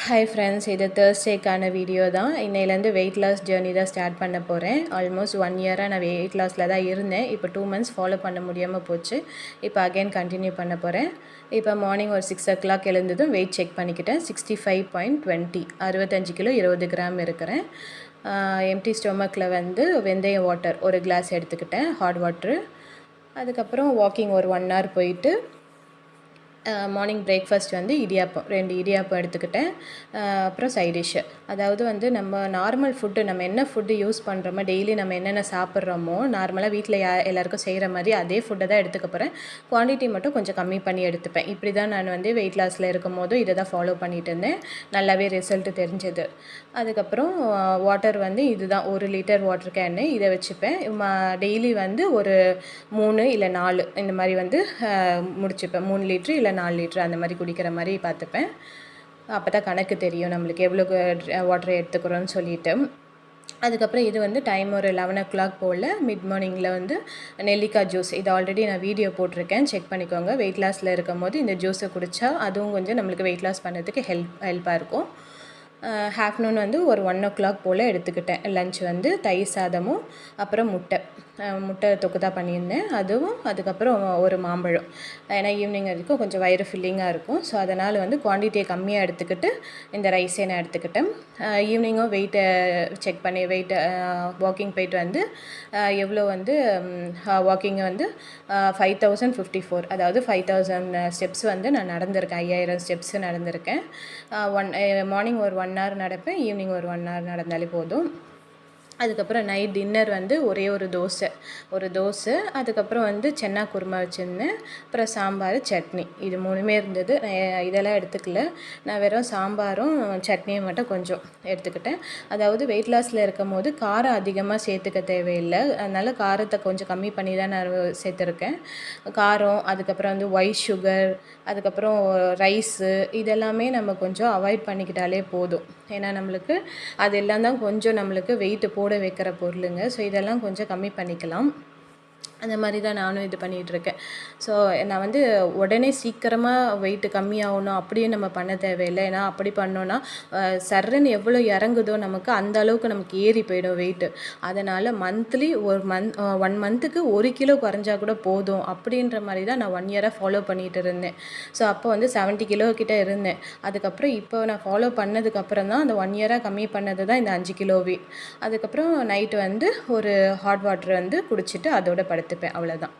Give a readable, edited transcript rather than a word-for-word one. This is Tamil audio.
ஹாய் ஃப்ரெண்ட்ஸ், இது தேர்ஸ்டேக்கான வீடியோ தான். இன்னையிலேருந்து வெயிட் லாஸ் ஜேர்னி தான் ஸ்டார்ட் பண்ண போகிறேன். ஆல்மோஸ்ட் 1 இயராக நான் வெயிட் லாஸில் தான் இருந்தேன். இப்போ 2 மந்த்ஸ் ஃபாலோ பண்ண முடியாமல் போச்சு. இப்போ அகைன் கண்டினியூ பண்ண போகிறேன். இப்போ மார்னிங் ஒரு 6 o'clock எழுந்ததும் வெயிட் செக் பண்ணிக்கிட்டேன். 65.20, 65 கிலோ 20 கிராம் இருக்கிறேன். எம்டி ஸ்டொமக்கில் வந்து வெந்தயம் வாட்டர் ஒரு கிளாஸ் எடுத்துக்கிட்டேன், ஹாட் வாட்ரு. அதுக்கப்புறம் வாக்கிங் ஒரு 1 hour போயிட்டு மார்னிங் பிரேக்ஃபாஸ்ட் வந்து இடியாப்பம் 2 இடியாப்பம் எடுத்துக்கிட்டேன். அப்புறம் சைட் டிஷ்ஷு, அதாவது வந்து நம்ம நார்மல் ஃபுட்டு, நம்ம என்ன ஃபுட்டு யூஸ் பண்ணுறோமோ, டெய்லி நம்ம என்னென்ன சாப்பிட்றோமோ, நார்மலாக வீட்டில் எல்லாேருக்கும் செய்கிற மாதிரி அதே ஃபுட்டை தான் எடுத்துக்க போகிறேன். குவான்டிட்டி மட்டும் கொஞ்சம் கம்மி பண்ணி எடுத்துப்பேன். இப்படி தான் நான் வந்து வெயிட் லாஸில் இருக்கும் போது இதை தான் ஃபாலோ பண்ணிகிட்டு இருந்தேன். நல்லாவே ரிசல்ட்டு தெரிஞ்சது. அதுக்கப்புறம் வாட்டர் வந்து இதுதான் 1 லிட்டர் வாட்டர் கேனு, இதை வச்சுப்பேன். டெய்லி வந்து ஒரு 3 இல்லை 4 இந்த மாதிரி வந்து முடிச்சுப்பேன். 3 லிட்ரு இல்லை 4 லிட்டர் அந்த மாதிரி குடிக்கிற மாதிரி பார்த்துப்பேன். அப்போ தான் கணக்கு தெரியும் நம்மளுக்கு எவ்வளோ வாட்டர் எடுத்துக்கிறோன்னு சொல்லிட்டு. அதுக்கப்புறம் இது வந்து டைம் ஒரு 11 o'clock போல் மிட் மார்னிங்கில் வந்து நெல்லிக்காய் ஜூஸ், இது ஆல்ரெடி நான் வீடியோ போட்டிருக்கேன், செக் பண்ணிக்கோங்க. வெயிட் லாஸில் இருக்கும் போது இந்த ஜூஸை குடித்தா அதுவும் கொஞ்சம் நம்மளுக்கு வெயிட் லாஸ் பண்ணுறதுக்கு ஹெல்ப்பாக இருக்கும். ஆஃப்டர்நூன் வந்து ஒரு 1 o'clock போல் எடுத்துக்கிட்டேன். லன்ச் வந்து தயிர் சாதமும் அப்புறம் முட்டை தொக்கு தான் பண்ணியிருந்தேன், அதுவும். அதுக்கப்புறம் ஒரு மாம்பழம். ஏன்னா ஈவினிங் வரைக்கும் கொஞ்சம் வயிறு ஃபில்லிங்காக இருக்கும். ஸோ அதனால் வந்து குவான்டிட்டியை கம்மியாக எடுத்துக்கிட்டு இந்த ரைஸே நான் எடுத்துக்கிட்டேன். ஈவினிங்கும் வெயிட்டை செக் பண்ணி வாக்கிங் போயிட்டு வந்து எவ்வளோ வந்து வாக்கிங்கை வந்து 5054, அதாவது 5000 ஸ்டெப்ஸ் வந்து நான் நடந்திருக்கேன். 5000 ஸ்டெப்ஸு நடந்திருக்கேன். மார்னிங் ஒரு 1 hour நடப்பேன், ஈவினிங் ஒரு 1 hour நடந்தாலே போதும். அதுக்கப்புறம் நைட் டின்னர் வந்து ஒரே ஒரு தோசை, அதுக்கப்புறம் வந்து சென்னா குருமா வச்சுருந்தேன். அப்புறம் சாம்பார், சட்னி, இது 3மே இருந்தது. நான் இதெல்லாம் எடுத்துக்கல. நான் வெறும் சாம்பாரும் சட்னியும் மட்டும் கொஞ்சம் எடுத்துக்கிட்டேன். அதாவது வெயிட் லாஸில் இருக்கும் போது காரம் அதிகமாக சேர்த்துக்க தேவையில்லை. அதனால் காரத்தை கொஞ்சம் கம்மி பண்ணி தான் நான் சேர்த்துருக்கேன். காரம், அதுக்கப்புறம் வந்து ஒயிட் சுகர், அதுக்கப்புறம் ரைஸு, இதெல்லாமே நம்ம கொஞ்சம் அவாய்ட் பண்ணிக்கிட்டாலே போதும். ஏன்னா நம்மளுக்கு அதெல்லாம் தான் கொஞ்சம் நம்மளுக்கு வெயிட்டு போட வைக்கிற பொருளுங்க. ஸோ இதெல்லாம் கொஞ்சம் கம்மி பண்ணிக்கலாம். அந்த மாதிரி தான் நானும் இது பண்ணிகிட்ருக்கேன். ஸோ நான் வந்து உடனே சீக்கிரமாக வெயிட்டு கம்மியாகணும் அப்படியே நம்ம பண்ண தேவையில்லை. ஏன்னா அப்படி பண்ணோன்னா சர்றன்னு எவ்வளோ இறங்குதோ நமக்கு அந்த அளவுக்கு நமக்கு ஏறி போயிடும் வெயிட்டு. அதனால் மந்த்லி 1 மந்த்துக்கு 1 கிலோ குறைஞ்சா கூட போதும் அப்படின்ற மாதிரி தான் நான் 1 இயராக ஃபாலோ பண்ணிகிட்டு இருந்தேன். ஸோ அப்போ வந்து 70 கிலோ கிட்டே இருந்தேன். அதுக்கப்புறம் இப்போ நான் ஃபாலோ பண்ணதுக்கப்புறம் தான் அந்த 1 இயராக கம்மி பண்ணது தான் இந்த 5 கிலோவே. அதுக்கப்புறம் நைட்டு வந்து ஒரு ஹாட் வாட்டர் வந்து குடிச்சிட்டு அதோட படுத்துப்பேன், அவ்வளோதான்.